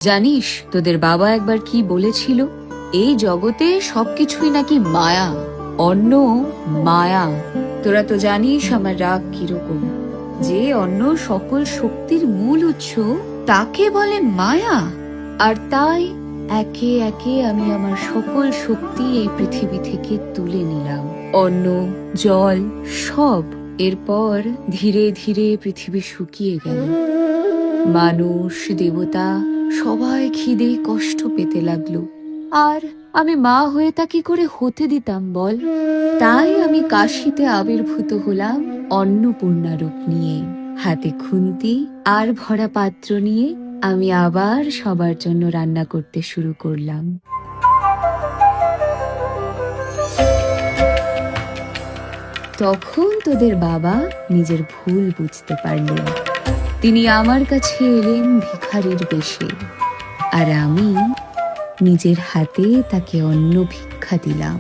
জানিস তোদের বাবা একবার কি বলেছিল? এই জগতে সবকিছুই নাকি মায়া, অন্য মায়া। তোরা তো জানিস আমার রাগ কিরকম। যে অন্য সকল শক্তির মূল উৎস তাকে বলে মায়া। আর তাই একে একে আমি আমার সকল শক্তি এই পৃথিবী থেকে তুলে নিলাম, অন্ন, জল, সব। এরপর ধীরে ধীরে পৃথিবী শুকিয়ে গেল। মানুষ, দেবতা সবাই খিদে কষ্ট পেতে লাগলো। আর আমি মা হয়ে তা কি করে হতে দিতাম বল? তাই আমি কাশীতে আবির্ভূত হলাম অন্নপূর্ণা রূপ নিয়ে, হাতে খুন্তি আর ভরা পাত্র নিয়ে। আমি আবার সবার জন্য রান্না করতে শুরু করলাম। তখন তোদের বাবা নিজের ভুল বুঝতে পারলেন। তিনি আমার কাছে এলেন ভিখারির বেশে, আর আমি নিজের হাতে তাকে অন্ন ভিক্ষা দিলাম।